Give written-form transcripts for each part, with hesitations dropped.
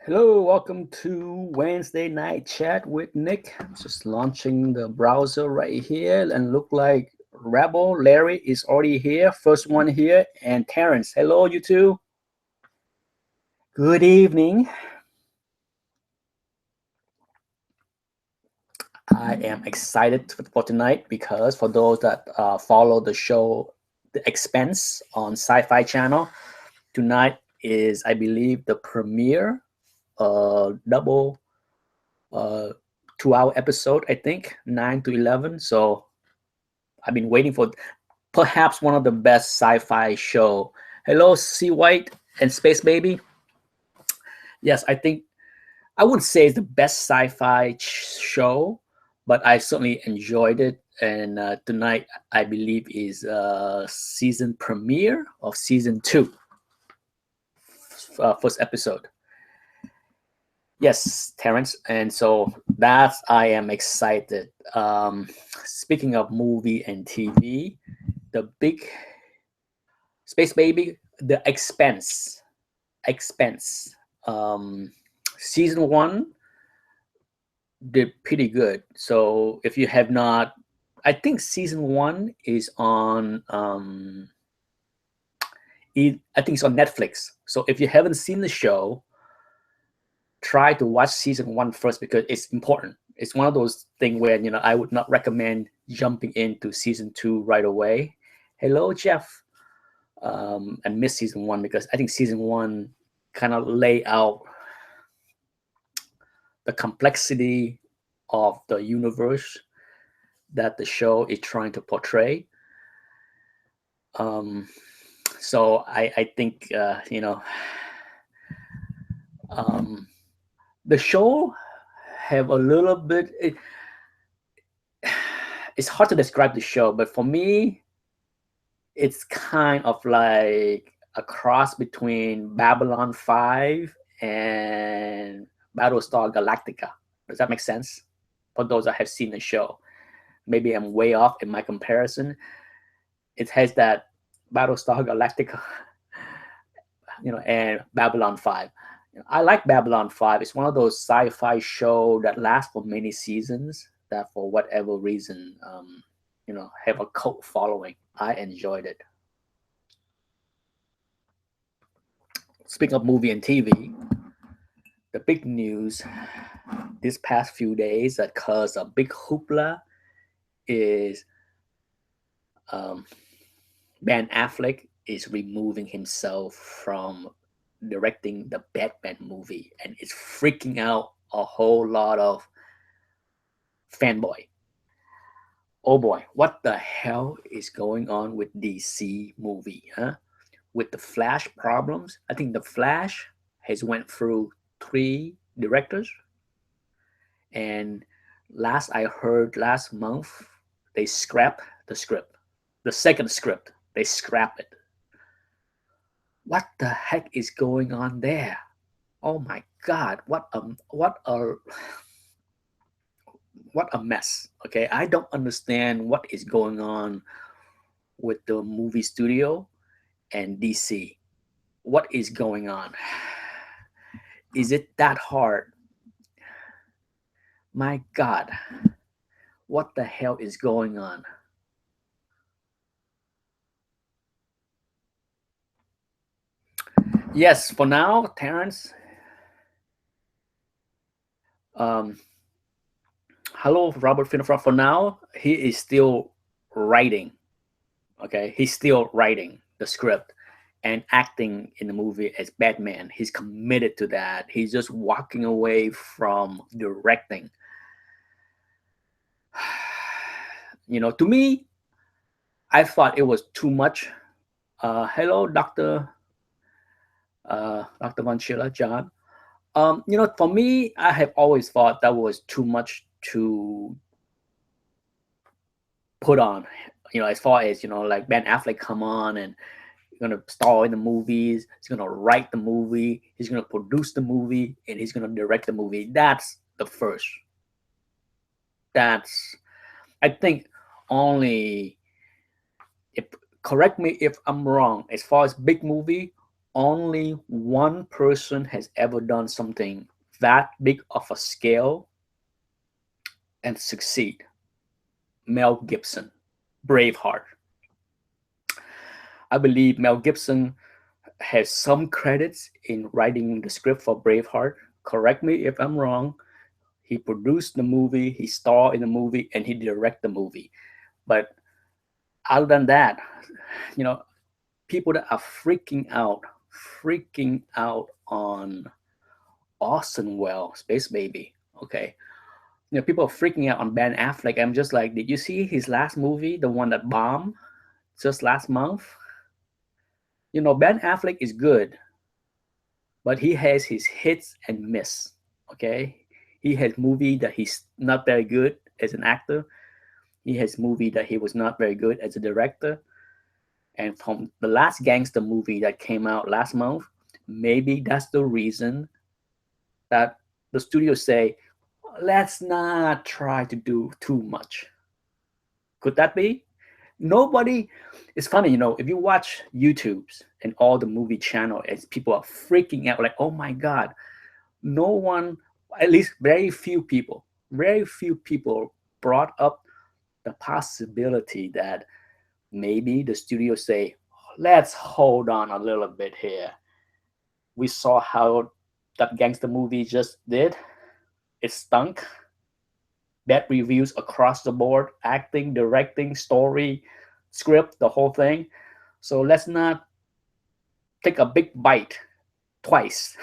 Hello, welcome to Wednesday Night Chat with Nick. I'm just launching the browser right here and look like Rebel Larry is already here. First one here, and Terrence. Hello, you two. Good evening. I am excited for tonight because for those that follow the show, The Expanse on Sci-Fi Channel, tonight is, I believe, the premiere, double uh 2 hour episode, I think 9 to 11. So I've been waiting for perhaps one of the best sci-fi show. Hello, C White and Space Baby. Yes, I think I wouldn't say it's the best sci-fi show, but I certainly enjoyed it. And tonight, I believe, is season premiere of season 2, first episode. Yes, Terrence, and so that's I am excited. Speaking of movie and TV, the big Space Baby, The Expense. Um, Season 1 did pretty good. So if you have not, I think season 1 is on. I think it's on Netflix. So if you haven't seen the show, try to watch season 1 first because it's important. It's one of those things where I would not recommend jumping into season 2 right away. Hello, Jeff. And miss season 1 because I think season 1 kind of lay out the complexity of the universe that the show is trying to portray. Um, so I think the show have a little bit. It's hard to describe the show, but for me, it's kind of like a cross between Babylon 5 and Battlestar Galactica. Does that make sense? For those that have seen the show, maybe I'm way off in my comparison. It has that Battlestar Galactica, and Babylon 5. I like Babylon 5. It's one of those sci-fi show that lasts for many seasons that for whatever reason, have a cult following. I enjoyed it. Speaking of movie and TV, the big news this past few days that caused a big hoopla is um, Ben Affleck is removing himself from directing the Batman movie and is freaking out a whole lot of fanboy. Oh boy, what the hell is going on with DC movie, huh? With the Flash problems, I think the Flash has went through 3 directors, and last I heard last month they scrapped the script, the second script. They scrap it. What the heck is going on there? Oh my God! What a mess. Okay, I don't understand what is going on with the movie studio and DC. What is going on? Is it that hard? My God, what the hell is going on? Yes, for now, Terrence. Um, hello, Robert Finifra. For now, he is still writing. Okay, he's still writing the script and acting in the movie as Batman. He's committed to that. He's just walking away from directing. To me, I thought it was too much. Hello, Dr. Von Schiller, John. For me, I have always thought that was too much to put on. As far as like Ben Affleck come on and gonna star in the movies. He's gonna write the movie. He's gonna produce the movie, and he's gonna direct the movie. That's the first. That's I think only if correct me if I'm wrong. As far as big movie, only one person has ever done something that big of a scale and succeed. Mel Gibson, Braveheart. I believe Mel Gibson has some credits in writing the script for Braveheart. Correct me if I'm wrong. He produced the movie, he starred in the movie, and he directed the movie. But other than that, you know, people that are freaking out on Orson Welles, Space Baby. Okay, people are freaking out on Ben Affleck. I'm just like, did you see his last movie, the one that bombed just last month? Ben Affleck is good, but he has his hits and miss. Okay, he has movie that he's not very good as an actor. He has movie that he was not very good as a director. And from the last gangster movie that came out last month, maybe that's the reason that the studio say, let's not try to do too much. Could that be? Nobody. It's funny, if you watch YouTube's and all the movie channel, as people are freaking out, like, oh my god, no one, at least very few people brought up the possibility that maybe the studio say, let's hold on a little bit here. We saw how that gangster movie just did. It stunk. Bad reviews across the board, acting, directing, story, script, the whole thing. So let's not take a big bite twice.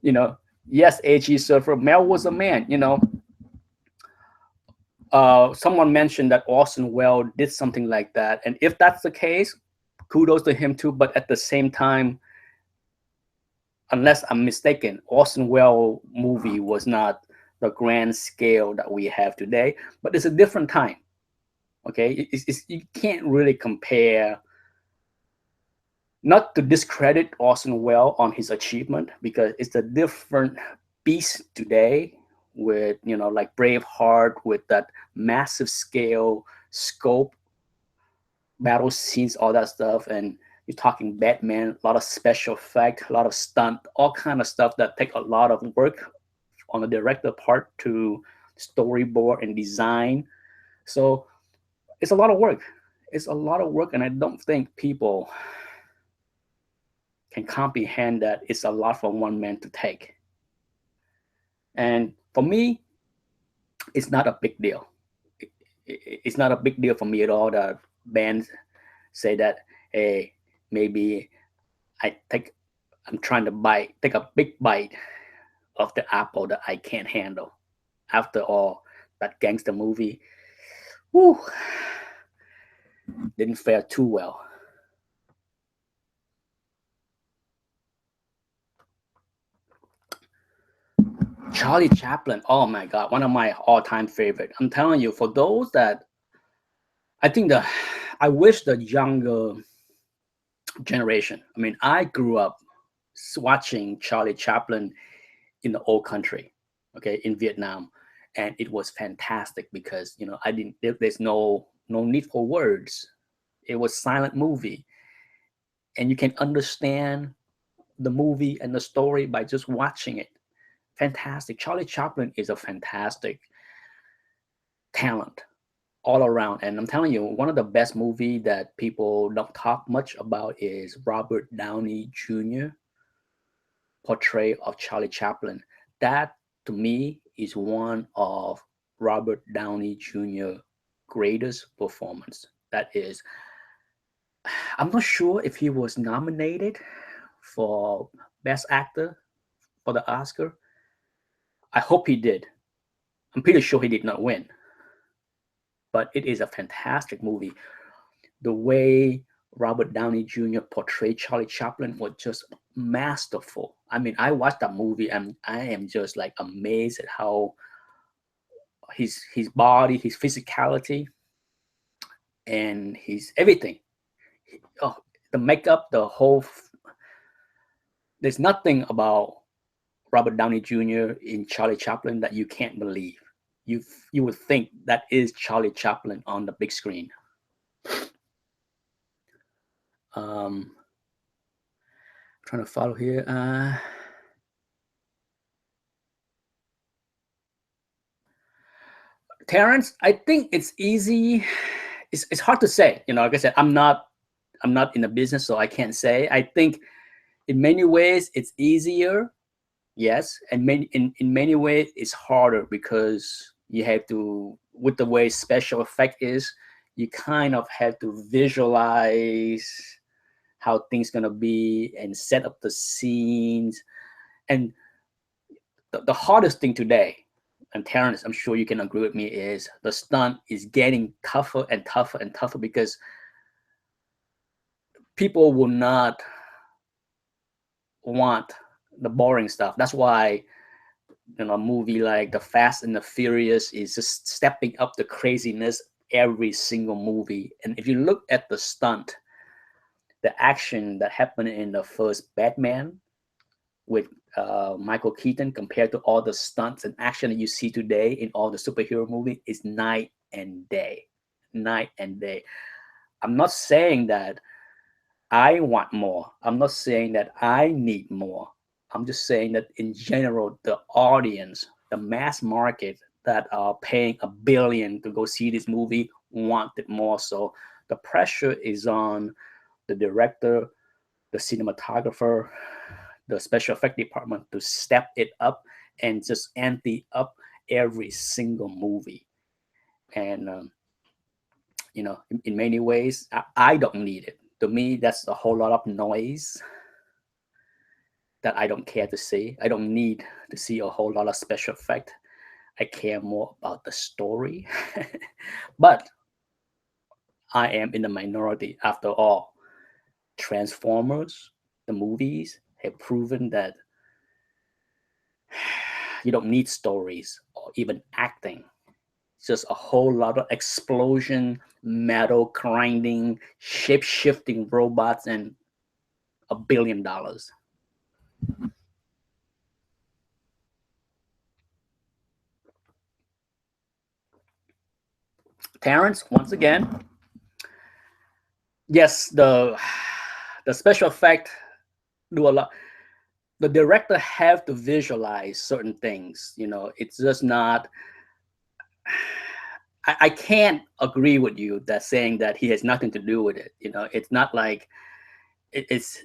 you know, yes, AG Surfer, Mel was a man. Someone mentioned that Orson Welles did something like that. And if that's the case, kudos to him too. But at the same time, unless I'm mistaken, Orson Welles movie was not the grand scale that we have today, but it's a different time. Okay, you can't really compare. Not to discredit Orson Welles on his achievement, because it's a different beast today with like Braveheart, with that massive scale scope, battle scenes, all that stuff, and you're talking Batman, a lot of special effect, a lot of stunt, all kind of stuff that take a lot of work on the director part to storyboard and design. So it's a lot of work. It's a lot of work, and I don't think people can comprehend that it's a lot for one man to take. And for me, it's not a big deal. It's not a big deal for me at all that bands say that, hey, maybe I'm trying to take a big bite of the apple that I can't handle. After all, that gangster movie, whew, didn't fare too well. Charlie Chaplin, oh my god, one of my all-time favorite. I'm telling you, for those that I wish the younger generation. I mean, I grew up watching Charlie Chaplin in the old country, okay, in Vietnam, and it was fantastic because I didn't. There's no need for words. It was silent movie, and you can understand the movie and the story by just watching it. Fantastic. Charlie Chaplin is a fantastic talent all around. And I'm telling you, one of the best movie that people don't talk much about is Robert Downey Jr. portrayal of Charlie Chaplin. That to me is one of Robert Downey Jr. greatest performance. That is, I'm not sure if he was nominated for Best Actor for the Oscar. I hope he did. I'm pretty sure he did not win. But it is a fantastic movie. The way Robert Downey Jr. portrayed Charlie Chaplin was just masterful. I mean, I watched that movie and I am just like amazed at how his body, his physicality, and his everything. Oh, the makeup, the whole. There's nothing about Robert Downey Jr. in Charlie Chaplin that you can't believe. You would think that is Charlie Chaplin on the big screen. Trying to follow here. Terrence, I think it's easy. It's hard to say. Like I said, I'm not in the business, so I can't say. I think in many ways it's easier, yes, and in many ways it's harder because you have to, with the way special effect is, you kind of have to visualize how things gonna be and set up the scenes. And the hardest thing today, and Terrence, I'm sure you can agree with me, is the stunt is getting tougher and tougher and tougher because people will not want the boring stuff. That's why a movie like The Fast and the Furious is just stepping up the craziness every single movie. And if you look at the stunt, the action that happened in the first Batman with Michael Keaton compared to all the stunts and action that you see today in all the superhero movies is night and day. Night and day. I'm not saying that I want more. I'm not saying that I need more. I'm just saying that in general, the audience, the mass market that are paying $1 billion to go see this movie wanted more. So the pressure is on the director, the cinematographer, the special effect department to step it up and just ante up every single movie. And in many ways, I don't need it. To me, that's a whole lot of noise that I don't care to see. I don't need to see a whole lot of special effect. I care more about the story. But I am in the minority after all. Transformers, the movies, have proven that you don't need stories or even acting. It's just a whole lot of explosion, metal grinding, shape shifting robots, and $1 billion. Terrence, once again, yes, the special effect do a lot. The director have to visualize certain things. It's just not. I can't agree with you that saying that he has nothing to do with it. It's not like it's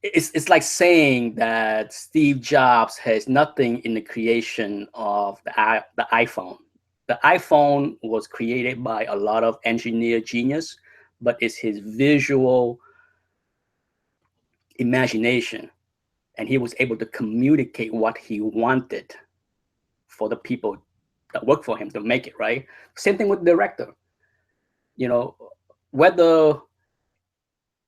it's like saying that Steve Jobs has nothing in the creation of the iPhone. The iPhone was created by a lot of engineer genius, but it's his visual imagination, and he was able to communicate what he wanted for the people that work for him to make it right. Same thing with the director. You know, whether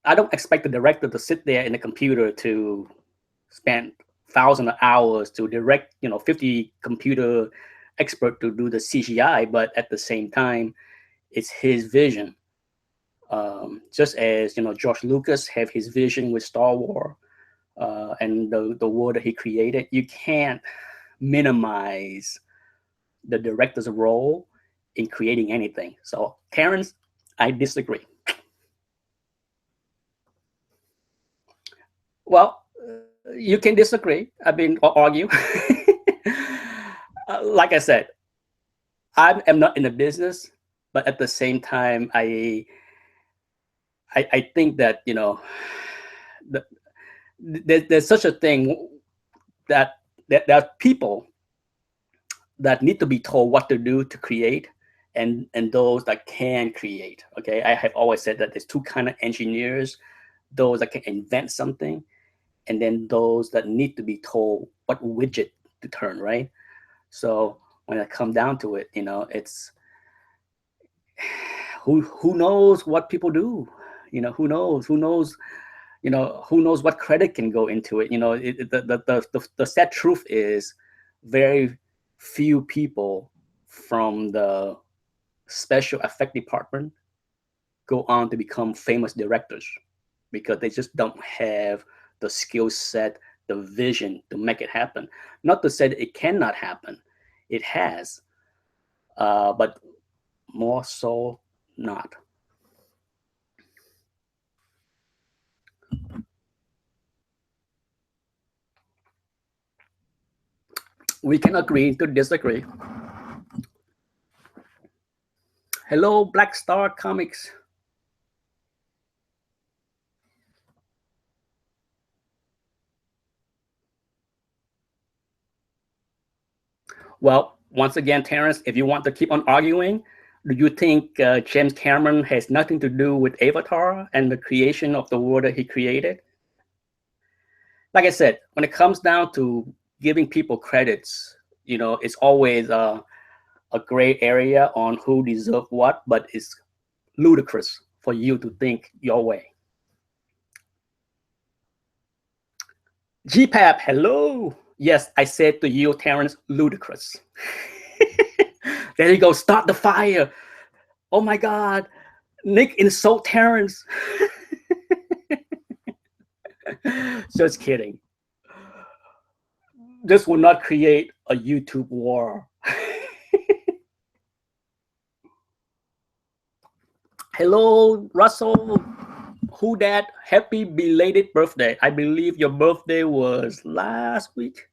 I don't expect the director to sit there in the computer to spend thousands of hours to direct 50 computer expert to do the CGI, but at the same time, it's his vision. Just as George Lucas have his vision with Star Wars and the world that he created, you can't minimize the director's role in creating anything. So, Terrence, I disagree. Well, you can disagree. I mean, or argue. Like I said, I am not in the business, but at the same time, I think that the, there's such a thing that there are people that need to be told what to do to create, and those that can create. Okay, I have always said that there's two kind of engineers: those that can invent something, and then those that need to be told what widget to turn. Right. So when it comes down to it, it's who knows what people do. Who knows what credit can go into it. The sad truth is very few people from the special effect department go on to become famous directors because they just don't have the skill set, the vision to make it happen. Not to say that it cannot happen, it has, but more so not. We can agree to disagree. Hello, Black Star Comics. Well, once again, Terrence, if you want to keep on arguing, do you think James Cameron has nothing to do with Avatar and the creation of the world that he created? Like I said, when it comes down to giving people credits, it's always a gray area on who deserve what, but it's ludicrous for you to think your way. GPAP, hello. Yes, I said to you, Terrence, ludicrous. There you go, start the fire. Oh my God, Nick insult Terrence. Just kidding. This will not create a YouTube war. Hello, Russell. Who that? Happy belated birthday. I believe your birthday was last week.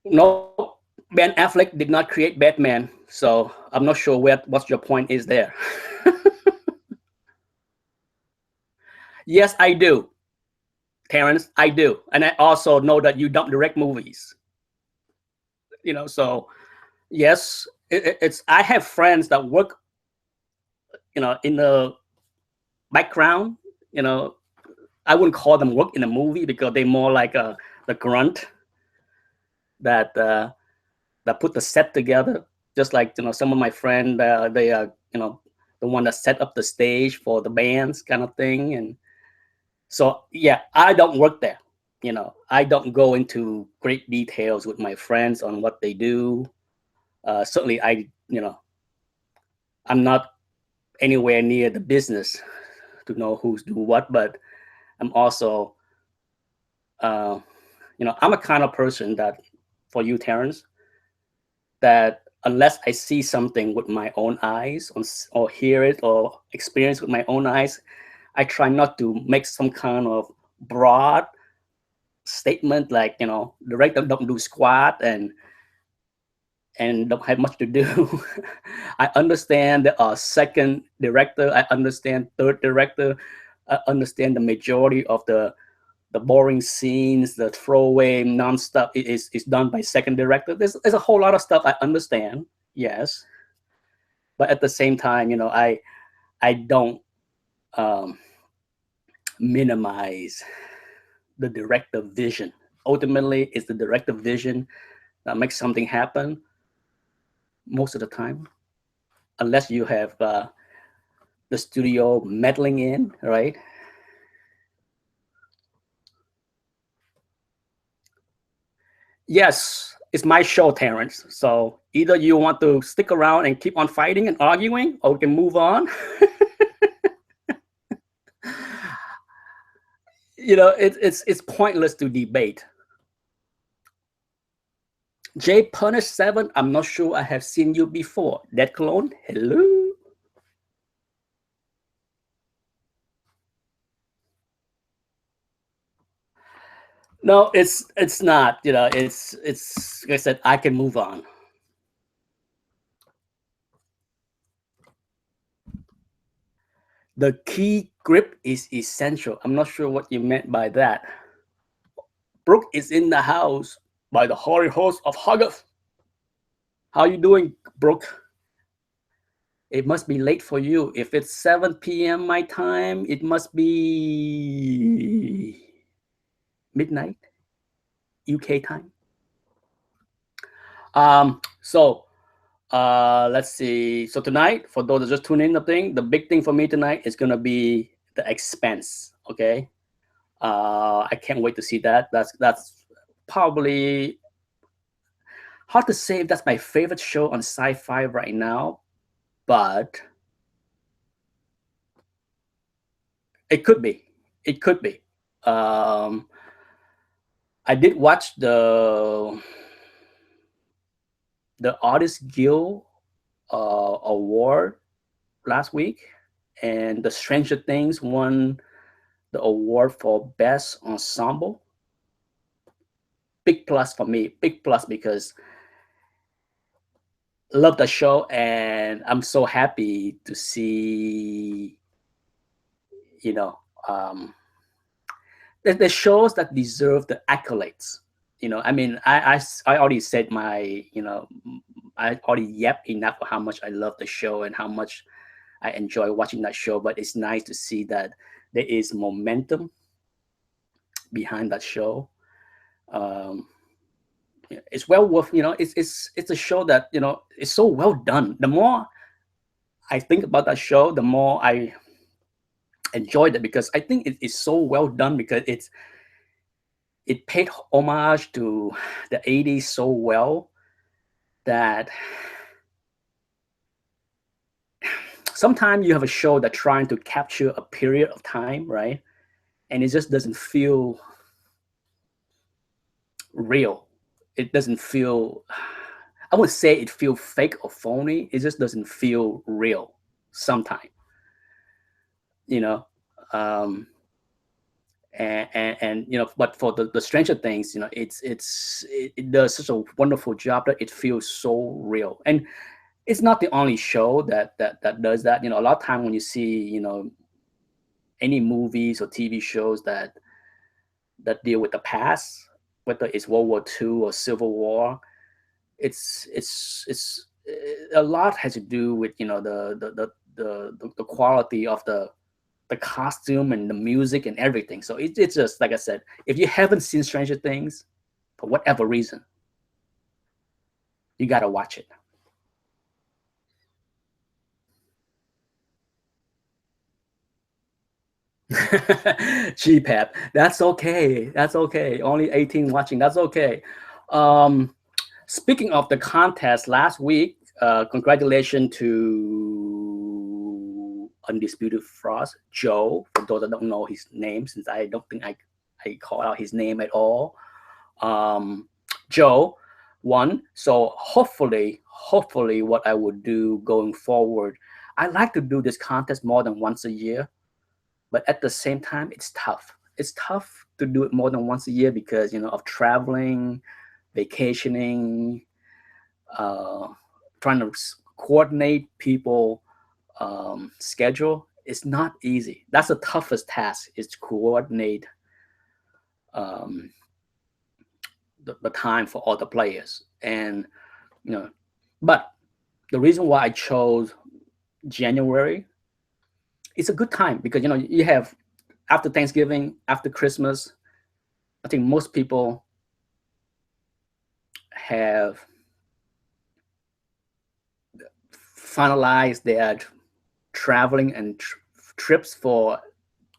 No, Ben Affleck did not create Batman, so I'm not sure what your point is there. Yes, I do, Terrence. I do, and I also know that you don't direct movies. So yes, it's. I have friends that work, in the background. You know, I wouldn't call them work in a movie because they're more like the grunt that that put the set together. Just like some of my friends, they are the one that set up the stage for the bands, kind of thing. And so yeah, I don't work there. I don't go into great details with my friends on what they do. Certainly, I'm not anywhere near the business to know who's do what, but I'm also, uh, I'm a kind of person that, for you, Terrence, that unless I see something with my own eyes or hear it or experience with my own eyes, I try not to make some kind of broad statement like, director don't do squat and don't have much to do. I understand there are second director. I understand third director. I understand the majority of the boring scenes, the throwaway nonstop is done by second director. There's a whole lot of stuff I understand, yes, but at the same time, I don't um, minimize the director vision. Ultimately, it's the director vision that makes something happen most of the time, unless you have the studio meddling in, right? Yes, it's my show, Terrence. So either you want to stick around and keep on fighting and arguing, or we can move on. It's pointless to debate. J Punish 7, I'm not sure I have seen you before. Dead Clone, hello. No, it's not. It's like I said, I can move on. The key grip is essential. I'm not sure what you meant by that. Brooke is in the house by the hoary host of Hogarth. How you doing, Brooke? It must be late for you. If it's 7 p.m. my time, it must be midnight UK time. So let's see. So tonight, for those that just tune in, the big thing for me tonight is gonna be the Expanse. Okay, I can't wait to see that. That's probably hard to say if that's my favorite show on sci-fi right now, but it could be. It could be. Um, I did watch the Artist Guild award last week, and the Stranger Things won the award for best ensemble. Big plus for me. Big plus because I love the show and I'm so happy to see, you know, um, the shows that deserve the accolades. I mean, I already said my, I already yep enough for how much I love the show and how much I enjoy watching that show. But it's nice to see that there is momentum behind that show. Um, it's well worth, it's a show that it's so well done. The more I think about that show, the more I enjoyed it because I think it is so well done because it paid homage to the 80s so well that sometimes you have a show that trying to capture a period of time, right? And it just doesn't feel real. It doesn't feel, I would say it feels fake or phony. It just doesn't feel real sometimes, you know. Um, and but for the Stranger Things, it does such a wonderful job that it feels so real. And it's not the only show that does that. A lot of time when you see any movies or TV shows that deal with the past, whether it's World War II or Civil War, it's a lot has to do with the quality of the costume and the music and everything. So it's just like I said, if you haven't seen Stranger Things for whatever reason, you gotta watch it. GPAP. That's okay. That's okay. Only 18 watching. That's okay. Um, Speaking of the contest last week, congratulations to Undisputed Frost, Joe. For those that don't know his name, since I don't think I call out his name at all. Um, Joe won. So hopefully, what I would do going forward, I like to do this contest more than once a year, but at the same time, it's tough. It's tough to do it more than once a year because of traveling, vacationing, uh, trying to coordinate people schedule. It's not easy. That's the toughest task is to coordinate um, the time for all the players. And you know, but the reason why I chose January, it's a good time because you have after Thanksgiving, after Christmas. I think most people have finalized their traveling and trips for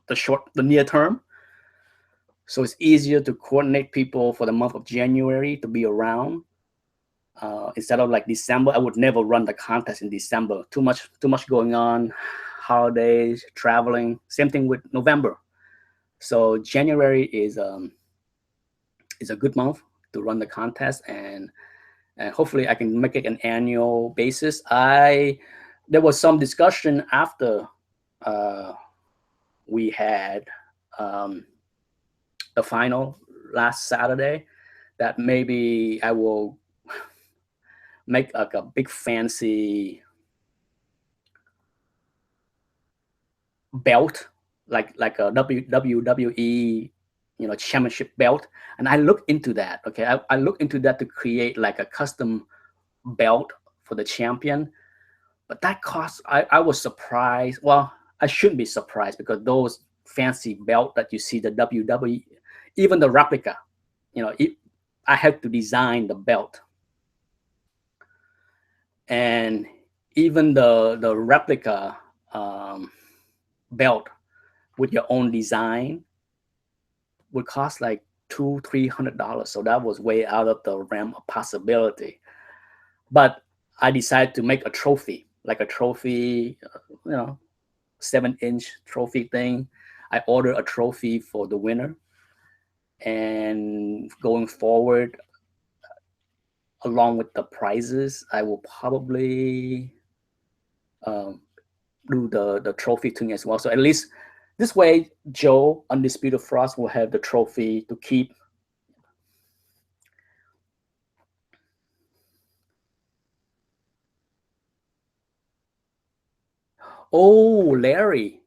the near term. So it's easier to coordinate people for the month of January to be around. Instead of like December, I would never run the contest in December. Too much going on, holidays, traveling. Same thing with November. So January is a good month to run the contest, and hopefully I can make it an annual basis. There was some discussion after uh, we had um, the final last Saturday that maybe I will make like a big fancy belt, like a WWE championship belt. And I look into that. Okay, I look into that to create like a custom belt for the champion. But that cost, I was surprised. Well, I shouldn't be surprised because those fancy belt that you see the WWE, even the replica, I had to design the belt, and even the replica um, belt with your own design would cost like $200-300. So that was way out of the realm of possibility. But I decided to make a trophy, like a trophy, 7-inch trophy thing. I ordered a trophy for the winner. And going forward, along with the prizes, I will probably um, do the trophy thing as well. So at least This way, Joe, Undisputed Frost, will have the trophy to keep. Oh, Larry,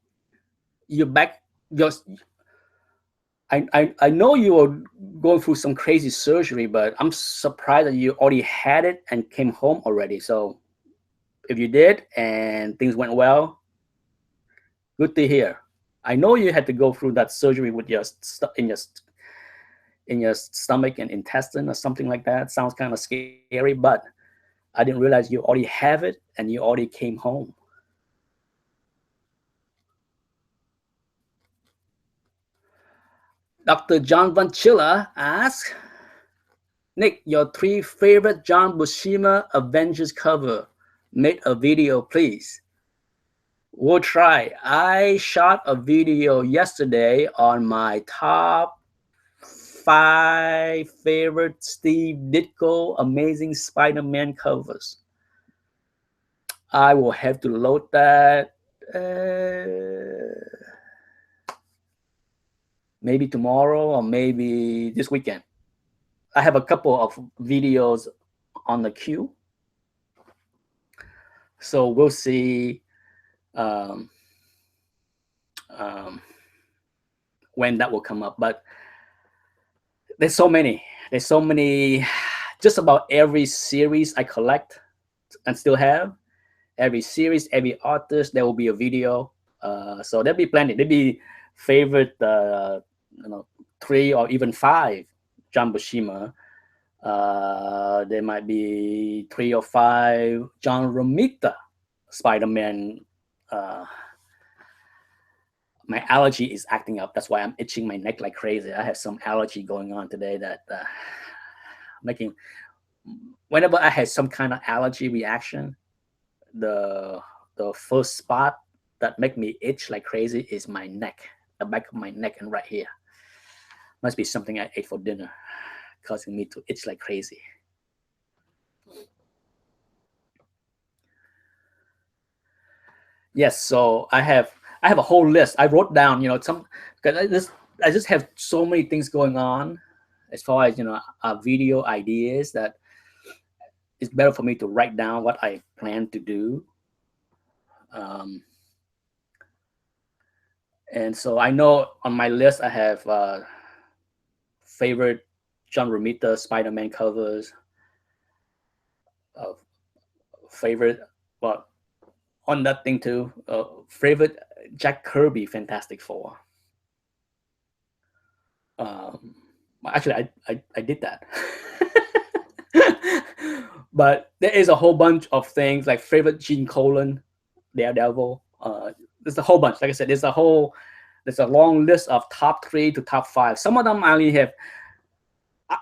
you're back. You're, I know you were going through some crazy surgery, but I'm surprised that you already had it and came home already. So if you did and things went well, good to hear. I know you had to go through that surgery with your in your stomach and intestine or something like that. Sounds kind of scary, but I didn't realize you already have it and you already came home. Dr. John Vanchilla asks, Nick, your three favorite John Buscema Avengers cover. Make a video, please. We'll try. I shot a video yesterday on my top 5 favorite Steve Ditko Amazing Spider-Man covers. I will have to load that maybe tomorrow or maybe this weekend. I have a couple of videos on the queue. So we'll see um, um, when that will come up. But there's so many. There's so many. Just about every series I collect and still have. Every series, every artist, there will be a video. So there'll be plenty. There'll be favorite, 3 or even 5 John Buscema. There might be 3 or 5 John Romita Spider-Man. My allergy is acting up. That's why I'm itching my neck like crazy. I have some allergy going on today that making. Whenever I have some kind of allergy reaction, the first spot that make me itch like crazy is my neck, the back of my neck, and right here. Must be something I ate for dinner, causing me to itch like crazy. Yes, so I have a whole list. I wrote down, some because I just have so many things going on, as far as video ideas, that it's better for me to write down what I plan to do. Um, and so I know on my list I have favorite John Romita Spider-Man covers, uh, favorite, well, on that thing too, favorite Jack Kirby Fantastic Four. Um, actually, I did that. But there is a whole bunch of things like favorite Gene Colan, Daredevil. There's a whole bunch. Like I said, there's a long list of top 3 to top 5. Some of them I only have.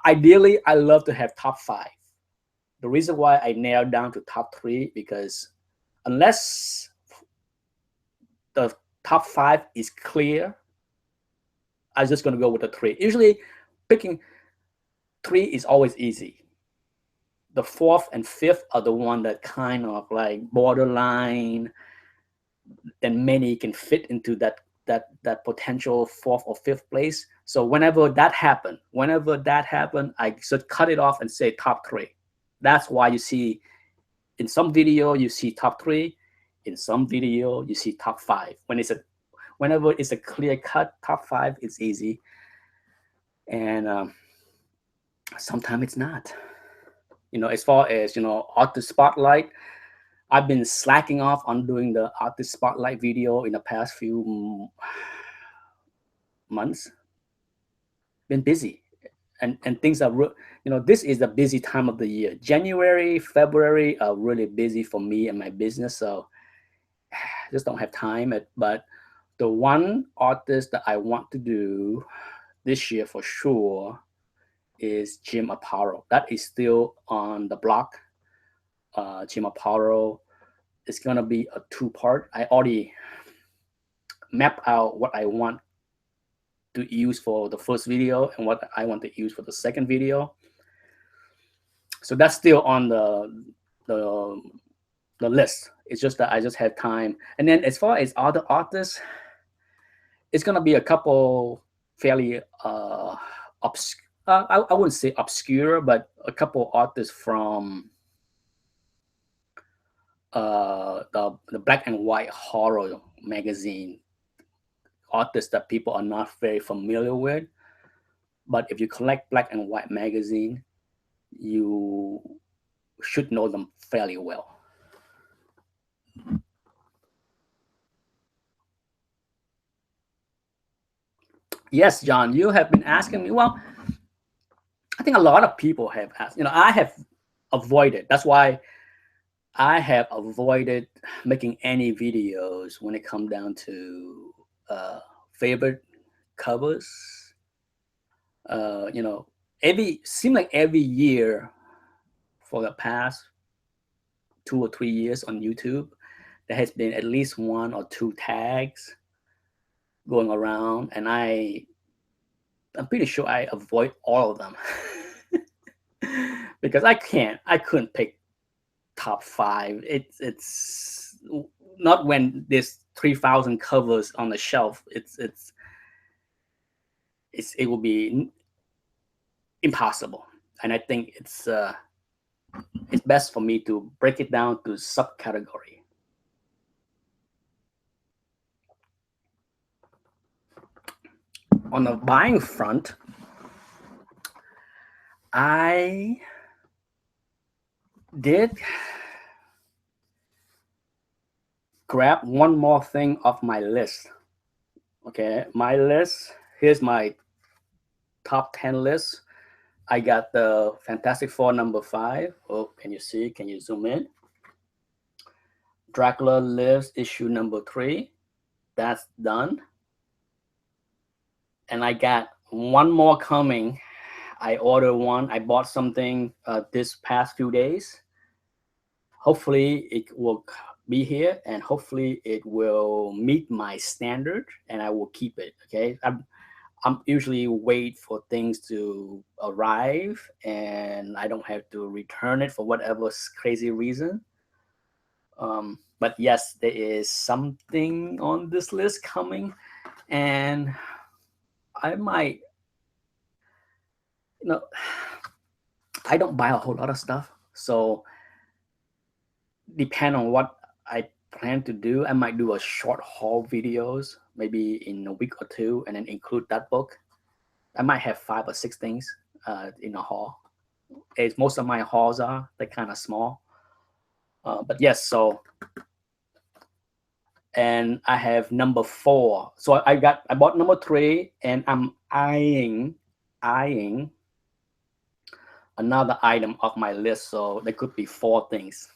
Ideally, I love to have top 5. The reason why I narrowed down to top 3 because unless the top 5 is clear, I'm just going to go with the 3. Usually, picking 3 is always easy. The 4th and 5th are the one that kind of like borderline, and many can fit into that potential 4th or 5th place. So whenever that happened, I just cut it off and say top 3. That's why you see in some video you see top 3, in some video you see top 5. Whenever it's a clear cut top 5, it's easy, and sometimes it's not. As far as artist spotlight, I've been slacking off on doing the artist spotlight video in the past few months. Been busy, and things are this is the busy time of the year. January, February are really busy for me and my business, so just don't have time. But the one artist that I want to do this year for sure is Jim Aparo. That is still on the block. Jim Aparo is gonna be a 2-part. I already mapped out what I want to use for the first video and what I want to use for the second video. So that's still on the list. It's just that I just had time. And then as far as other artists, it's gonna be a couple fairly I wouldn't say obscure, but a couple artists from the black and white horror magazine, artists that people are not very familiar with. But if you collect black and white magazine, you should know them fairly well. Yes, John, you have been asking me. Well, I think a lot of people have asked. I have avoided. That's why I have avoided making any videos when it comes down to favorite covers. You know, seem like every year for the past 2 or 3 years on YouTube, there has been at least one or two tags going around, and I'm pretty sure I avoid all of them because I couldn't pick top five. It's not when there's 3,000 covers on the shelf. It will be impossible, and I think it's best for me to break it down to subcategory. On the buying front, I did grab one more thing off my list. Okay, my list. Here's my top 10 list. I got the Fantastic Four #5. Oh, can you see? Can you zoom in? Dracula Lives issue #3. That's done. And I got one more coming. I ordered one. I bought something this past few days. Hopefully it will be here, and hopefully it will meet my standard, and I will keep it. Okay, I'm usually wait for things to arrive, and I don't have to return it for whatever crazy reason. But yes, there is something on this list coming, and I might, I don't buy a whole lot of stuff, so depend on what I plan to do. I might do a short haul videos, maybe in a week or two, and then include that book. I might have 5 or 6 things in a haul. As most of my hauls are, they're kind of small. But yes, so, and I have #4. So I bought #3, and I'm eyeing another item off my list. So there could be 4 things.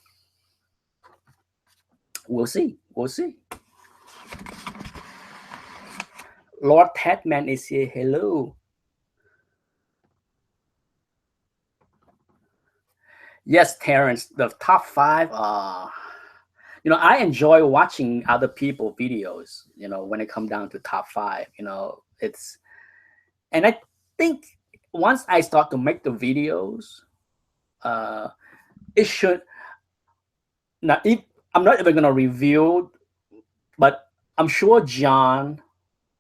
We'll see. Lord Tatman is here. Hello. Yes, Terrence, the top 5 are, I enjoy watching other people videos, when it comes down to top 5, and I think once I start to make the videos, it should not, I'm not even going to review, but I'm sure John,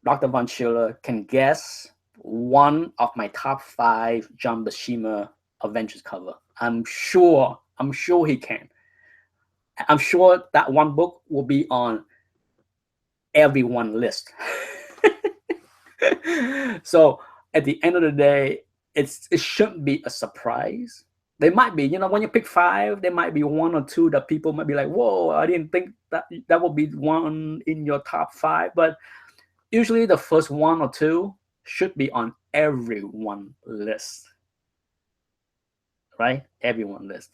Dr. Von Schiller, can guess one of my top 5 John Buscema Avengers cover. I'm sure he can. I'm sure that one book will be on everyone's list. So at the end of the day, it shouldn't be a surprise. There might be, when you pick 5, there might be 1 or 2 that people might be like, whoa, I didn't think that would be one in your top 5. But usually the first 1 or 2 should be on everyone's list. Right? Everyone's list.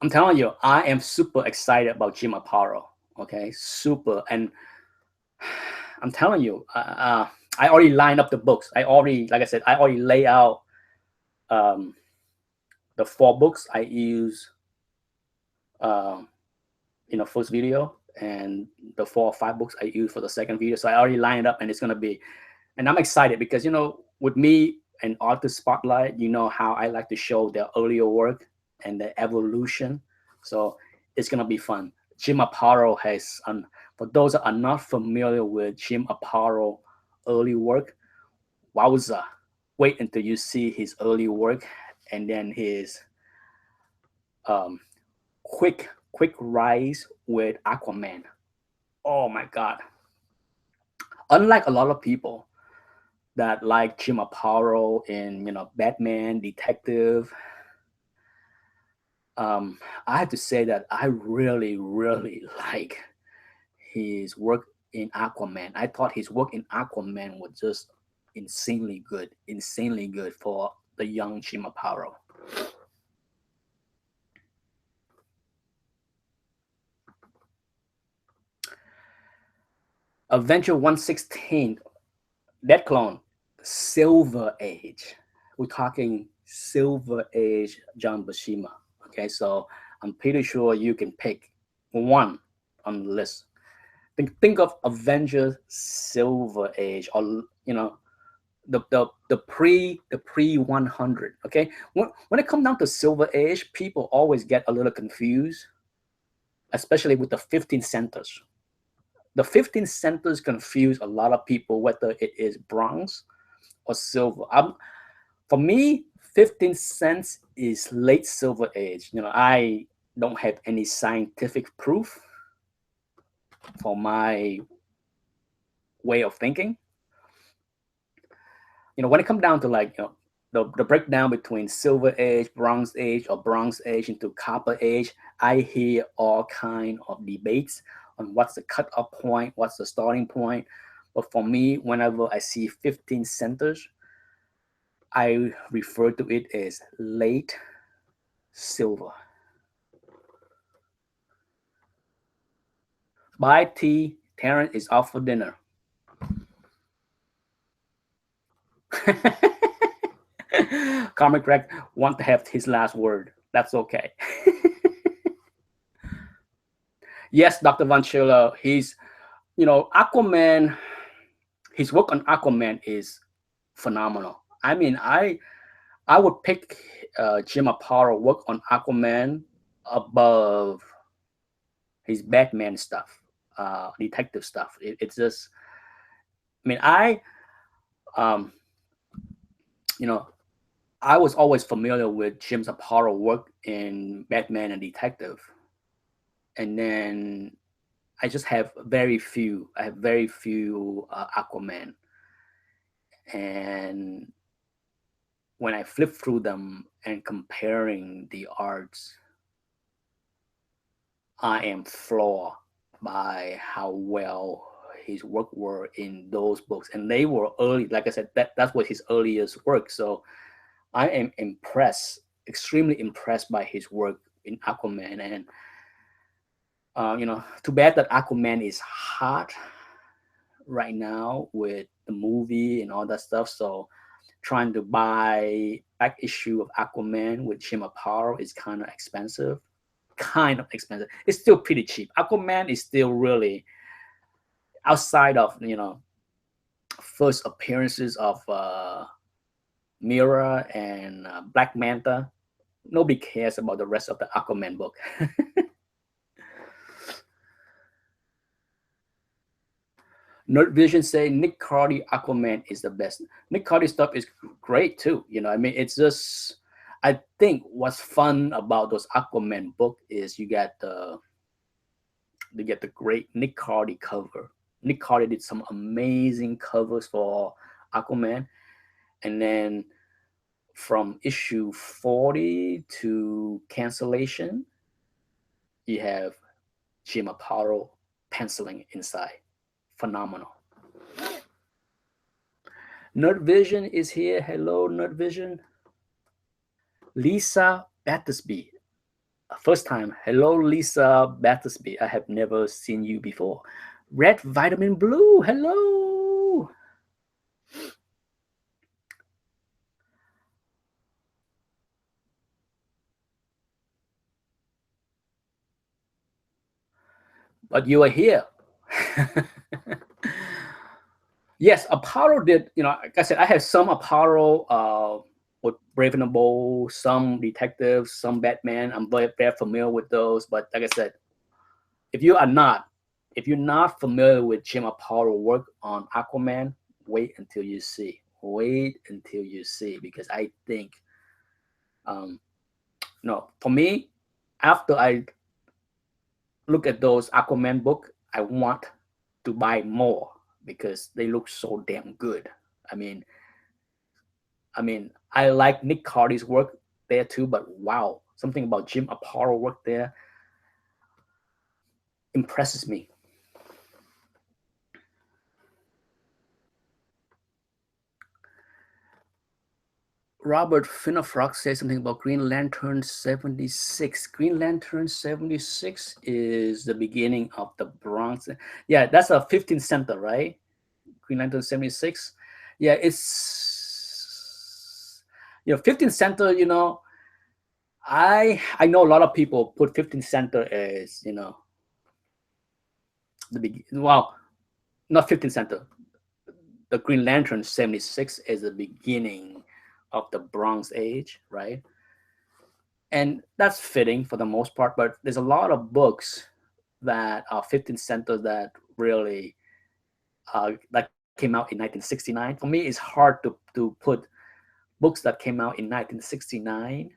I'm telling you, I am super excited about Jim Aparo. Okay, super. And I'm telling you, I already lined up the books. Like I said, I already lay out the 4 books I use in the first video, and the 4 or 5 books I use for the second video. So I already lined up, and it's gonna be, and I'm excited because with me and Artist Spotlight, how I like to show their earlier work and the evolution. So it's gonna be fun. Jim Aparo has, For those that are not familiar with Jim Aparo early work, wowza, wait until you see his early work and then his um, quick rise with Aquaman. Oh my god. Unlike a lot of people that like Jim Aparo in Batman, Detective, I have to say that I really, really like his work in Aquaman. I thought his work in Aquaman was just insanely good for the young Jim Aparo. Avenger 116, that clone, Silver Age. We're talking Silver Age John Buscema. Okay, so I'm pretty sure you can pick one on the list. Think of Avengers Silver Age, or the pre 100. Okay, when it comes down to Silver Age, people always get a little confused, especially with the 15 centers. The 15 centers confuse a lot of people whether it is bronze or silver. For me, 15 cents is late Silver Age. I don't have any scientific proof for my way of thinking. When it comes down to like the breakdown between Silver Age, Bronze Age, or Bronze Age into Copper Age, I hear all kind of debates on what's the cutoff point, what's the starting point. But for me, whenever I see 15 centers, I refer to it as late silver. Bye tea. Terrence is off for dinner. Carmen Craig want to have his last word. That's okay. Yes, Dr. Von Schiller, Aquaman, his work on Aquaman is phenomenal. I mean, I would pick Jim Aparo work on Aquaman above his Batman stuff, detective stuff. It's just, I mean, um, you know, I was always familiar with Jim Aparo work in Batman and Detective, and then I just have very few. I have very few Aquaman, and when I flip through them and comparing the arts, I am floored by how well his work were in those books, and they were early. Like I said, that was his earliest work. So I am impressed, extremely impressed by his work in Aquaman. And too bad that Aquaman is hot right now with the movie and all that stuff. So trying to buy back issue of Aquaman with Jim Aparo is kind of expensive. Kind of expensive. It's still pretty cheap. Aquaman is still really outside of first appearances of Mira and Black Manta. Nobody cares about the rest of the Aquaman book. Nerd Vision say Nick Cardy Aquaman is the best. Nick Cardy stuff is great too. I mean, it's just, I think what's fun about those Aquaman book is you get the great Nick Cardy cover. Nick Cardy did some amazing covers for Aquaman, and then from issue 40 to cancellation, you have Jim Aparo penciling inside. Phenomenal. Nerd Vision is here. Hello, Nerd Vision. Lisa Battersby. First time. Hello, Lisa Battersby. I have never seen you before. Red Vitamin Blue. Hello. But you are here. Yes, Aparo did. Like I said, I have some Aparo with Brave and the Bold, some Detectives, some Batman. I'm very, very familiar with those. But like I said, if you are not, If you're not familiar with Jim Aparo work on Aquaman, wait until you see. Wait until you see, because I think, um, no, for me, after I look at those Aquaman book, I want to buy more because they look so damn good. I mean, I like Nick Cardy's work there too, but wow, something about Jim Aparo work there impresses me. Robert Finnefrock says something about Green Lantern 76. Green Lantern 76 is the beginning of the Bronx. Yeah, that's a 15th center, right? Green Lantern 76. Yeah, it's 15th center, I know a lot of people put 15th center as, the big well, not 15th center. The Green Lantern 76 is the beginning of the Bronze Age, right? And that's fitting for the most part, but there's a lot of books that are 15th centers that really that came out in 1969. For me, it's hard to put books that came out in 1969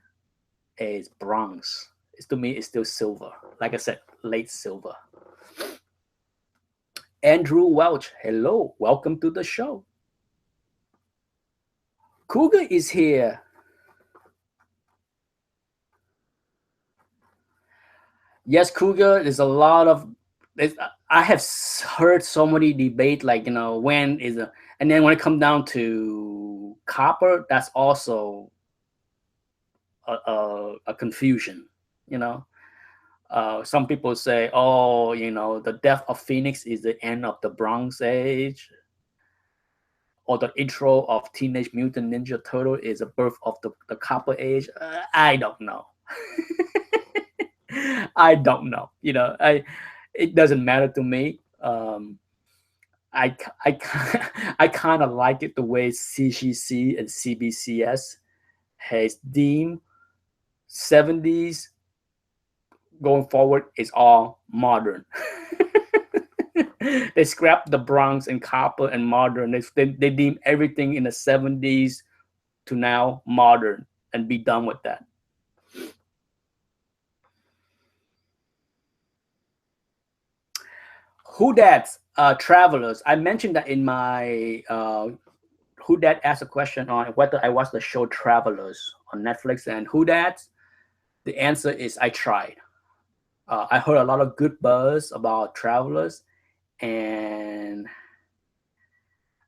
as bronze. To me, it's still silver. Like I said, late silver. Andrew Welch, hello, welcome to the show. Cougar is here. Yes, Cougar. There's a lot of. I have heard so many debate, like when is a, and then when it comes down to copper, that's also a confusion. You know, some people say, oh, the death of Phoenix is the end of the Bronze Age, or the intro of Teenage Mutant Ninja Turtle is the birth of the Copper Age. I don't know. I don't know. It doesn't matter to me. I I kind of like it the way CGC and CBCS has deemed 70s going forward is all modern. They scrap the bronze and copper and modern. They deem everything in the 70s to now modern and be done with that. Who That's Travelers. I mentioned that in my Who Dat asked a question on whether I watched the show Travelers on Netflix, and Who Dat, the answer is I tried. I heard a lot of good buzz about Travelers, and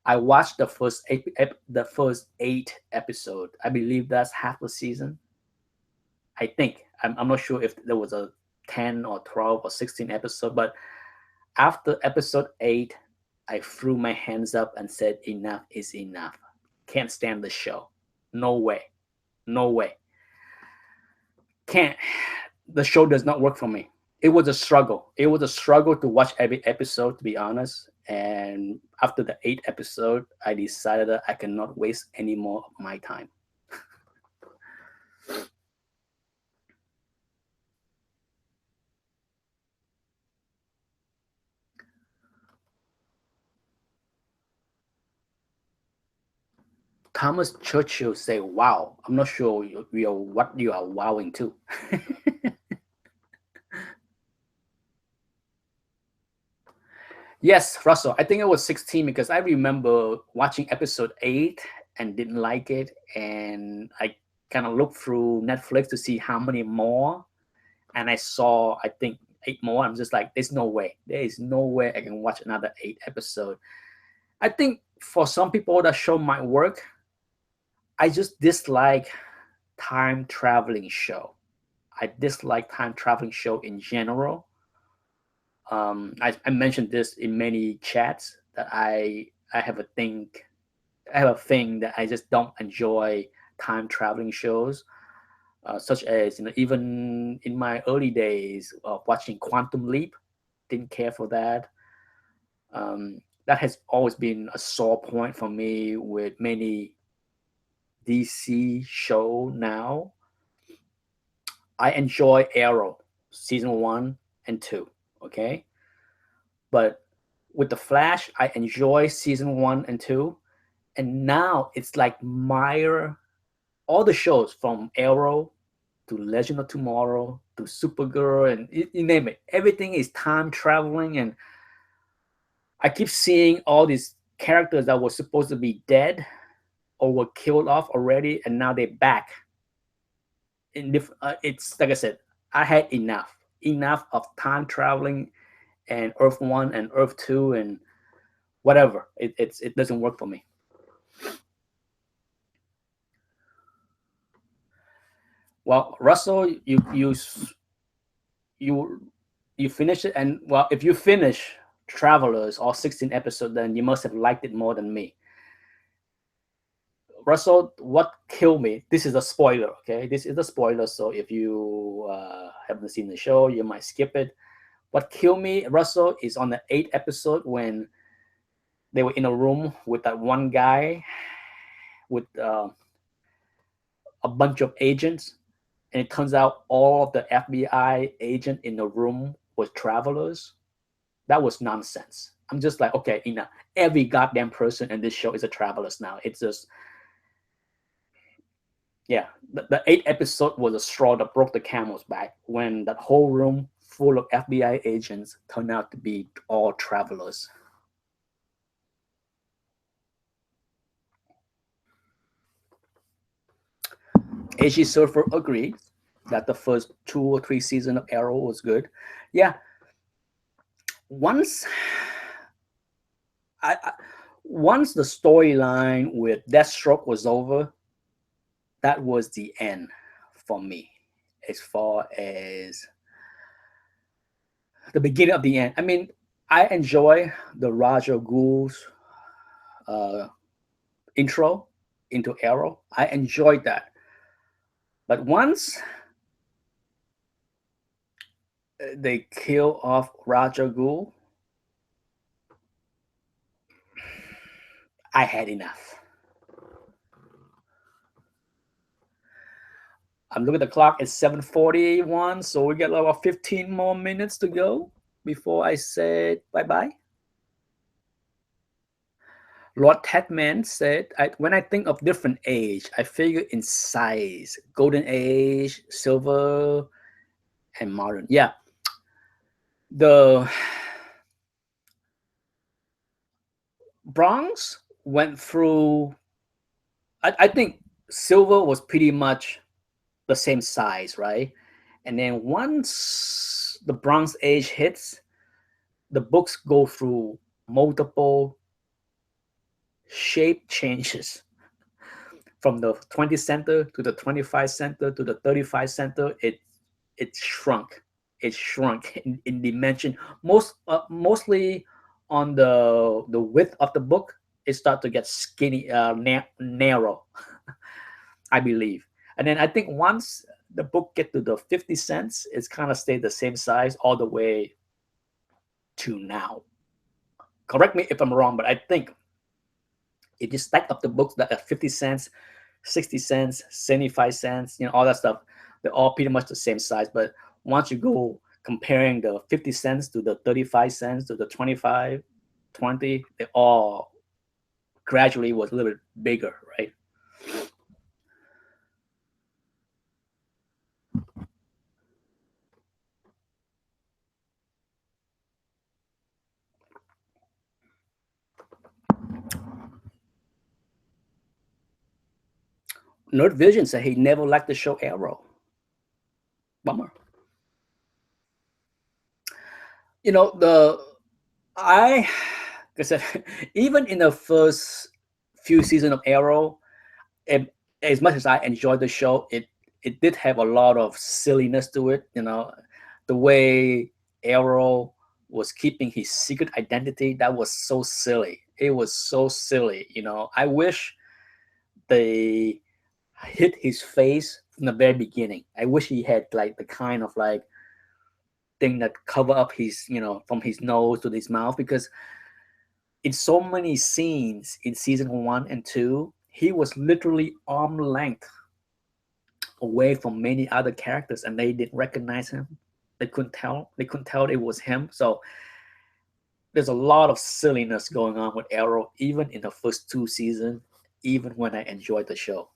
I watched the first eight episode. I believe that's half the season. I think I'm not sure if there was a 10 or 12 or 16 episode, but after episode 8, I threw my hands up and said, enough is enough. Can't stand the show. No way. No way. Can't. The show does not work for me. It was a struggle. It was a struggle to watch every episode, to be honest. And after the 8th episode, I decided that I cannot waste any more of my time. Thomas Churchill say, "Wow." I'm not sure what you are wowing to. Yes, Russell. I think it was 16 because I remember watching episode 8 and didn't like it, and I kind of looked through Netflix to see how many more, and I saw I think 8 more. I'm just like, there's no way. There is no way I can watch another 8 episode. I think for some people that show might work. I just dislike time traveling show. I dislike time traveling show in general. I mentioned this in many chats that I have a thing. I have a thing that I just don't enjoy time traveling shows, such as even in my early days of watching Quantum Leap, didn't care for that. That has always been a sore point for me with many DC show now. I enjoy Arrow season 1 and 2. Okay, But with the Flash, I enjoy season 1 and 2, and now it's like Meyer. All the shows from Arrow to Legend of Tomorrow to Supergirl and you name it, everything is time traveling, and I keep seeing all these characters that were supposed to be dead or were killed off already, and now they're back. In different, it's like I said, I had enough of time traveling and Earth 1 and Earth 2 and whatever. It doesn't work for me. Well, Russell, you you finish it, and well, if you finish Travelers all 16 episodes, then you must have liked it more than me. Russell, what killed me? This is a spoiler, okay? This is a spoiler, so if you haven't seen the show, you might skip it. What killed me, Russell, is on the 8th episode when they were in a room with that one guy with a bunch of agents, and it turns out all of the FBI agent in the room was travelers. That was nonsense. I'm just like, okay, every goddamn person in this show is a travelers now. It's just, yeah, the 8th episode was a straw that broke the camel's back when that whole room full of FBI agents turned out to be all travelers. AG Surfer agreed that the first 2 or 3 seasons of Arrow was good. Yeah, once I once the storyline with Deathstroke was over, that was the end for me, as far as the beginning of the end. I mean, I enjoy the Raja Ghul's uh, intro into Arrow. I enjoyed that, but once they kill off Raja Ghul, I had enough. I'm looking at the clock. It's 7:41, so we got about 15 more minutes to go before I say bye bye. Lord Tedman said, when I think of different age, I figure in size, golden age, silver, and modern. Yeah, the bronze went through. I think silver was pretty much the same size, right? And then once the bronze age hits, the books go through multiple shape changes from the 20 center to the 25 center to the 35 center. It shrunk. It shrunk in dimension. Mostly on the width of the book, it started to get skinny, narrow, I believe. And then I think once the book get to the 50 cents, it's kind of stayed the same size all the way to now. Correct me if I'm wrong, but I think if you stack up the books that are 50 cents, 60 cents, 75 cents, all that stuff, they're all pretty much the same size. But once you go comparing the 50 cents to the 35 cents to the 25, 20, they all gradually was a little bit bigger, right? Nerd Vision said he never liked the show Arrow. Bummer. The I like I said, even in the first few seasons of Arrow, as much as I enjoyed the show, it did have a lot of silliness to it. The way Arrow was keeping his secret identity, that was so silly. It was so silly. I wish they hit his face from the very beginning. I wish he had like the kind of like thing that cover up his, from his nose to his mouth, because in so many scenes in season 1 and 2, he was literally arm length away from many other characters, and they didn't recognize him. They couldn't tell. They couldn't tell it was him. So there's a lot of silliness going on with Arrow, even in the first two seasons, even when I enjoyed the show.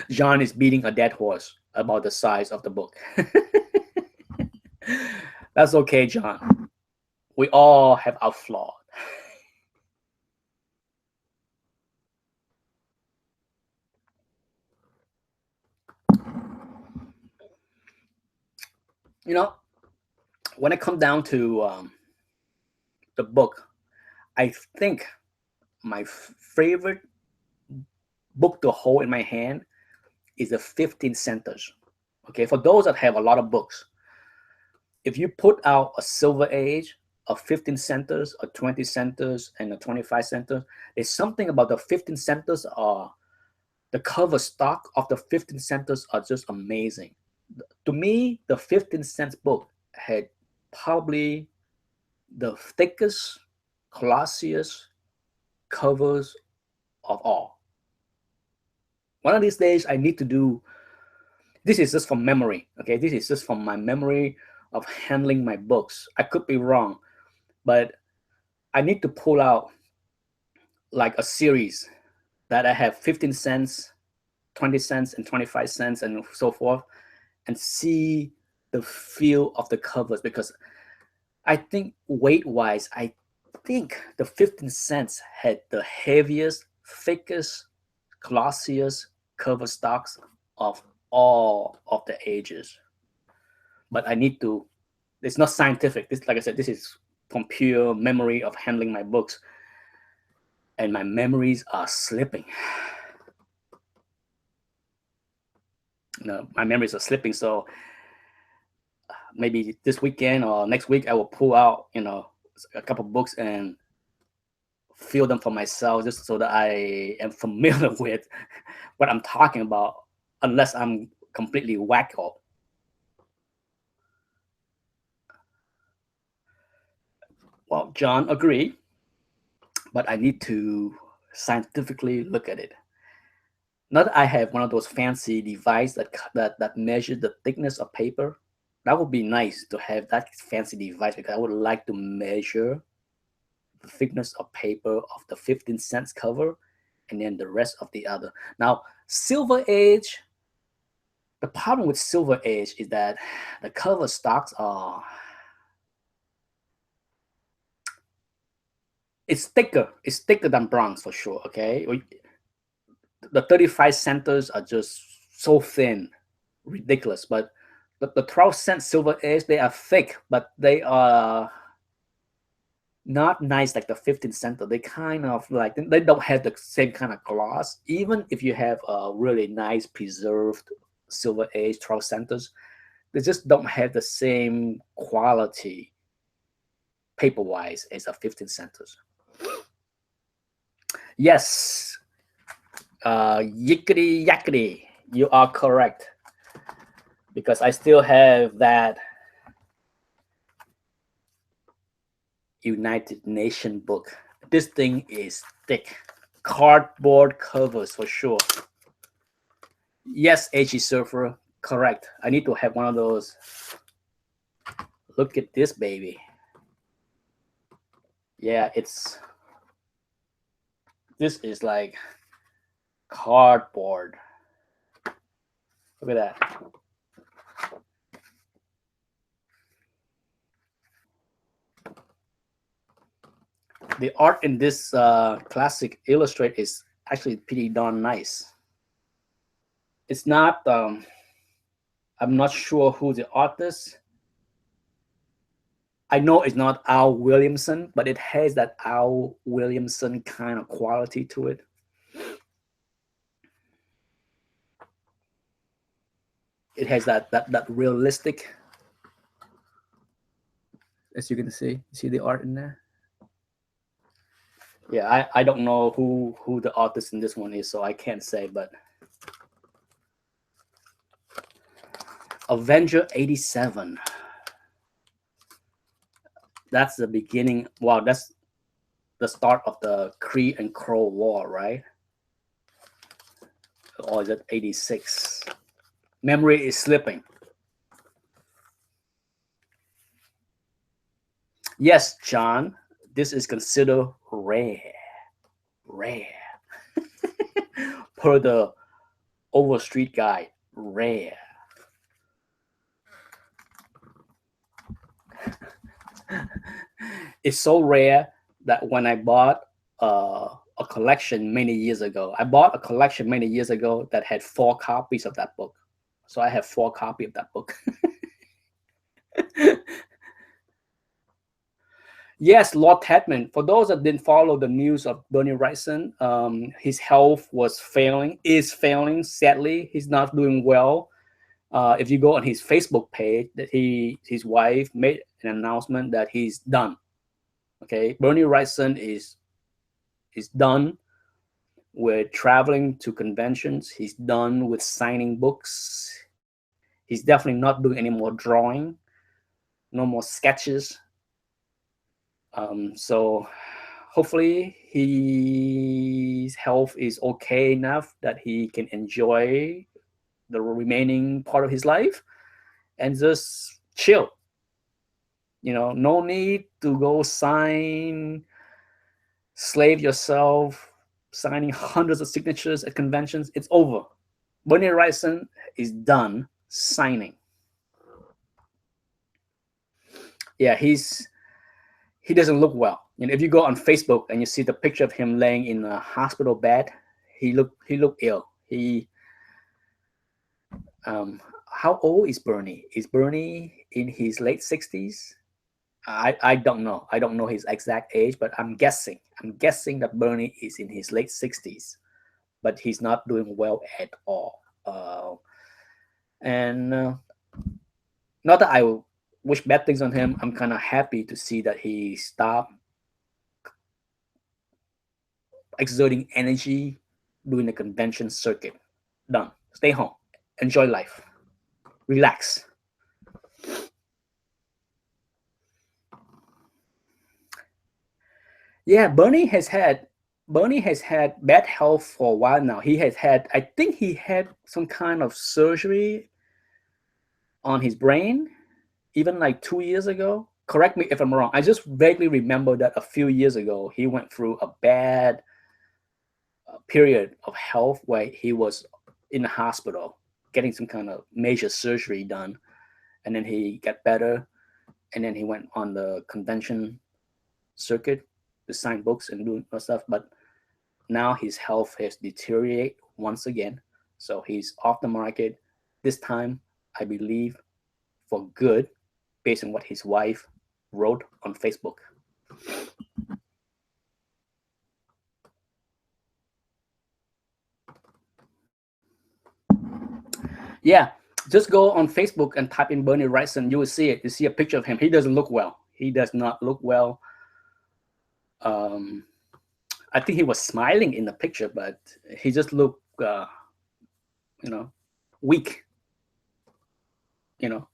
John is beating a dead horse about the size of the book. That's okay, John. We all have our flaws. You know, when it comes down to the book, I think my favorite book to hold in my hand is the 15 centers. Okay, for those that have a lot of books, if you put out a Silver Age, a 15 centers, a 20 centers, and a 25 centers, there's something about the 15 centers are the cover stock of the 15 centers are just amazing. To me, the 15 cents book had probably the thickest, glossiest covers of all. One of these days, I need to do this. Is just from memory. Okay, this is just from my memory of handling my books. I could be wrong, but I need to pull out like a series that I have 15 cents, 20 cents, and 25 cents, and so forth, and see the feel of the covers, because I think weight wise, I think the 15 cents had the heaviest, thickest, glossiest cover stocks of all of the ages. But I need to, it's not scientific. This, like I said, this is from pure memory of handling my books. And my memories are slipping. My memories are slipping. So maybe this weekend or next week, I will pull out, a couple books and feel them for myself, just so that I am familiar with what I'm talking about, unless I'm completely wacko. Well, John agreed, but I need to scientifically look at it. Not that I have one of those fancy devices that measures the thickness of paper. That would be nice to have that fancy device, because I would like to measure the thickness of paper of the 15 cents cover and then the rest of the other. Now, Silver Age, the problem with Silver Age is that the cover stocks are, it's thicker than bronze for sure. Okay, the 35 centers are just so thin, ridiculous. But the 12-cent Silver Age, they are thick, but they are not nice like the 15 center. They kind of like, they don't have the same kind of gloss. Even if you have a really nice preserved Silver Age 12 centers, they just don't have the same quality paper wise as a 15 centers. Yes, yickety yackety, you are correct, because I still have that United Nation book. This thing is thick, cardboard covers for sure. Yes, HE Surfer, correct. I need to have one of those. Look at this baby. Yeah, this is like cardboard. Look at that. The art in this classic Illustrate is actually pretty darn nice. It's not, I'm not sure who the artist. I know it's not Al Williamson, but it has that Al Williamson kind of quality to it. It has that realistic, as you can see the art in there. Yeah, I don't know who the artist in this one is, so I can't say, but Avenger 87. That's the beginning. Wow, that's the start of the Kree and Crow War, right? Or is it 86? Memory is slipping. Yes, John, this is considered rare. Rare. Per the Overstreet Guide, rare. It's so rare that when I bought a collection many years ago, I bought a collection many years ago that had 4 copies of that book. So I have 4 copies of that book. Yes, Lord Tedman. For those that didn't follow the news of Bernie Wrightson, his health was failing, is failing. Sadly, he's not doing well. If you go on his Facebook page, that his wife made an announcement that he's done. Okay, Bernie Wrightson is done with traveling to conventions. He's done with signing books. He's definitely not doing any more drawing, no more sketches. So hopefully his health is okay enough that he can enjoy the remaining part of his life and just chill. No need to go slave yourself, signing hundreds of signatures at conventions. It's over. Bernie Wrightson is done signing. Yeah, he doesn't look well. If you go on Facebook and you see the picture of him laying in a hospital bed, he looked ill. How old is Bernie? Is Bernie in his late 60s? I don't know. I don't know his exact age, but I'm guessing. I'm guessing that Bernie is in his late 60s, but he's not doing well at all. And not that I wish bad things on him. I'm kind of happy to see that he stopped exerting energy doing the convention circuit. Done. Stay home. Enjoy life. Relax. Yeah, Bernie has had bad health for a while now. I think he had some kind of surgery on his brain, even like 2 years ago. Correct me if I'm wrong. I just vaguely remember that a few years ago he went through a bad period of health where he was in the hospital getting some kind of major surgery done, and then he got better, and then he went on the convention circuit to sign books and do stuff. But now his health has deteriorated once again, so he's off the market. This time, I believe, for good, based on what his wife wrote on Facebook. Yeah, just go on Facebook and type in Bernie Wrightson. You will see it. You see a picture of him. He doesn't look well. He does not look well. Um, I think he was smiling in the picture, but he just looked, you know, weak. You know.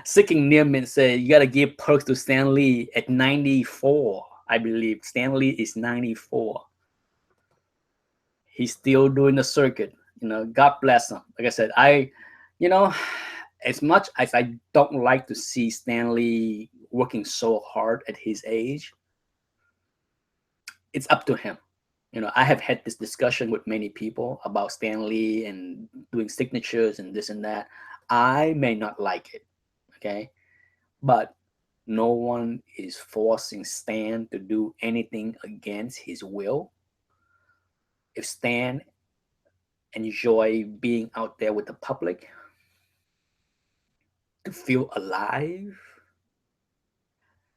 Seeking Neiman said you gotta give perks to Stan Lee at 94. I believe Stan Lee is 94. He's still doing the circuit. God bless him. Like I said, you know, as much as I don't like to see Stan Lee working so hard at his age, it's up to him. I have had this discussion with many people about Stan Lee and doing signatures and this and that. I may not like it, okay, but no one is forcing Stan to do anything against his will. If Stan enjoy being out there with the public to feel alive,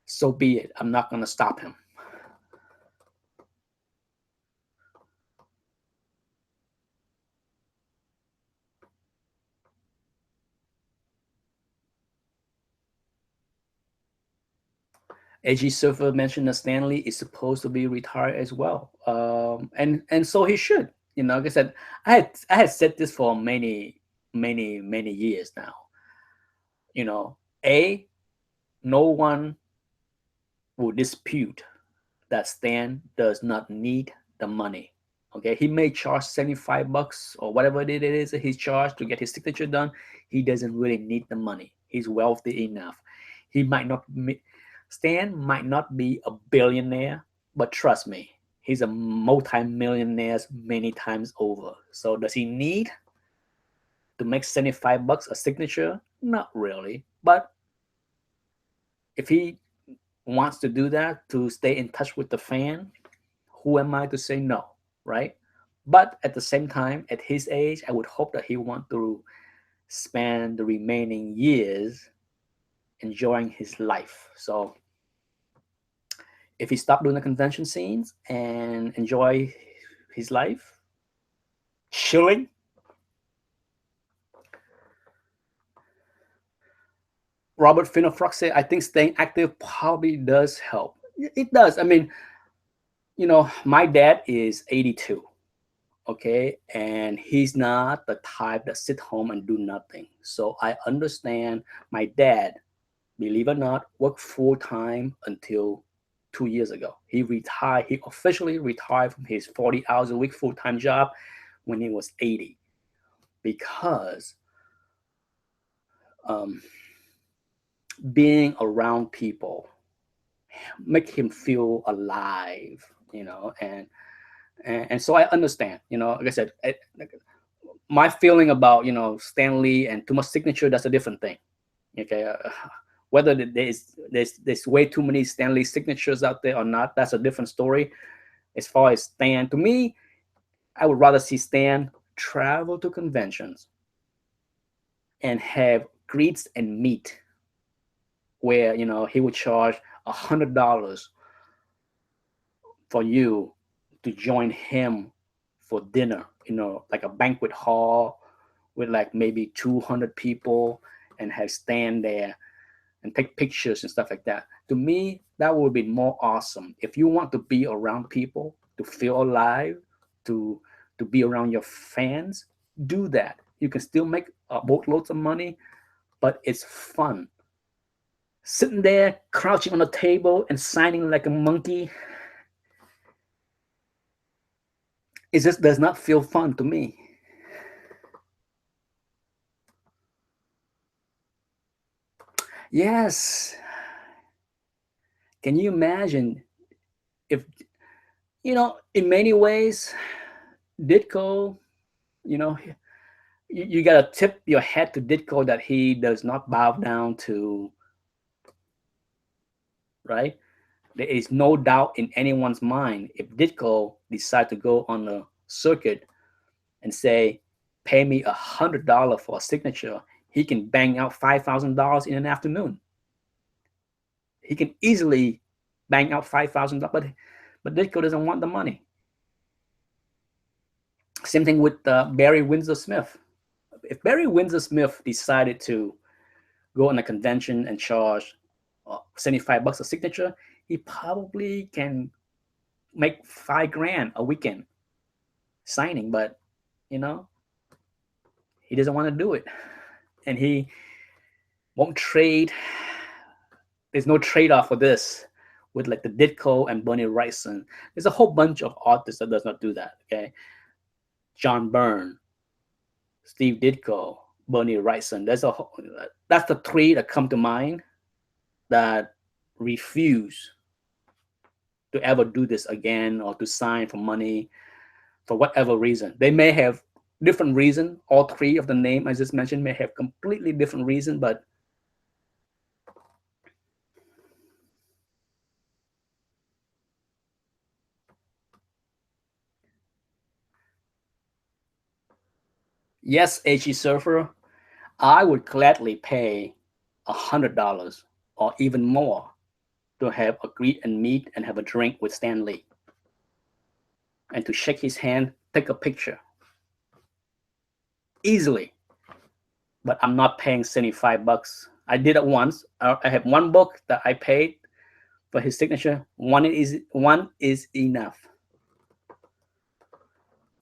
so be it. I'm not going to stop him. AG Surfer mentioned that Stanley is supposed to be retired as well, and so he should. Like I said, I had said this for many years now. A no one will dispute that Stan does not need the money. Okay, he may charge $75 or whatever it is that he's charged to get his signature done. He doesn't really need the money. He's wealthy enough. He might not, Stan might not be a billionaire, but trust me, he's a multi-millionaire many times over. So does he need to make $75 a signature? Not really. But if he wants to do that to stay in touch with the fan, who am I to say no, right? But at the same time, at his age, I would hope that he want to spend the remaining years enjoying his life. So if he stopped doing the convention scenes and enjoy his life, chilling, Robert Finofrock said, I think staying active probably does help. It does. I mean, my dad is 82, okay? And he's not the type that sit home and do nothing. So I understand my dad, believe it or not, worked full time until 2 years ago. He retired. He officially retired from his 40 hours a week full time job when he was 80 because um, being around people make him feel alive, and so I understand, like I said, my feeling about Stan Lee and too much signature, that's a different thing. Okay, whether there's way too many Stan Lee signatures out there or not, that's a different story. As far as Stan, to me, I would rather see Stan travel to conventions and have greets and meet where he would charge $100 for you to join him for dinner, like a banquet hall with like maybe 200 people and have stand there and take pictures and stuff like that. To me, that would be more awesome. If you want to be around people, to feel alive, to to be around your fans, do that. You can still make boatloads of money, but it's fun. Sitting there, crouching on a table and signing like a monkey, it just does not feel fun to me. Yes. Can you imagine if, in many ways, Ditko, you know, you got to tip your hat to Ditko that he does not bow down to, right? There is no doubt in anyone's mind if Ditko decide to go on a circuit and say, pay me $100 for a signature, he can bang out $5,000 in an afternoon. He can easily bang out $5,000, but Ditko doesn't want the money. Same thing with Barry Windsor Smith. If Barry Windsor Smith decided to go on a convention and charge $75 a signature, he probably can make $5,000 a weekend signing, but you know he doesn't want to do it, and he won't trade. There's no trade-off for this with like the Ditko and Bernie Wrightson. There's a whole bunch of artists that does not do that. Okay, John Byrne, Steve Ditko, Bernie Wrightson. That's the three that come to mind that refuse to ever do this again or to sign for money for whatever reason. They may have different reason. All three of the name I just mentioned may have completely different reason, but yes, HE Surfer, I would gladly pay $100 or even more to have a greet and meet and have a drink with Stan Lee and to shake his hand, take a picture easily. But I'm not paying $75. I did it once. I have one book that I paid for his signature. One is enough.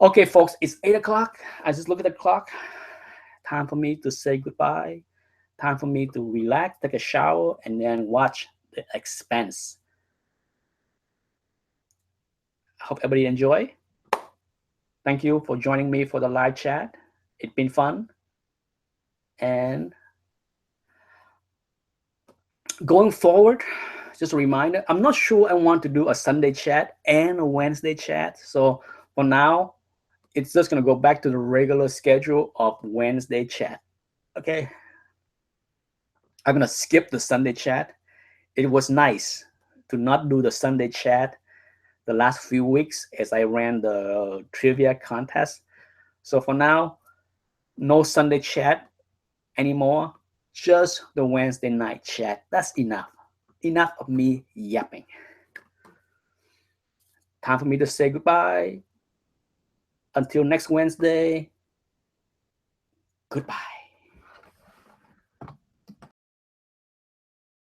Okay, folks, it's 8 o'clock. I just look at the clock. Time for me to say goodbye. Time for me to relax, take a shower, and then watch The Expanse. I hope everybody enjoy. Thank you for joining me for the live chat. It's been fun. And going forward, just a reminder, I'm not sure I want to do a Sunday chat and a Wednesday chat. So for now, it's just going to go back to the regular schedule of Wednesday chat. Okay. I'm going to skip the Sunday chat. It was nice to not do the Sunday chat the last few weeks as I ran the trivia contest. So for now, no Sunday chat anymore, just the Wednesday night chat. That's enough. Enough of me yapping. Time for me to say goodbye. Until next Wednesday, goodbye.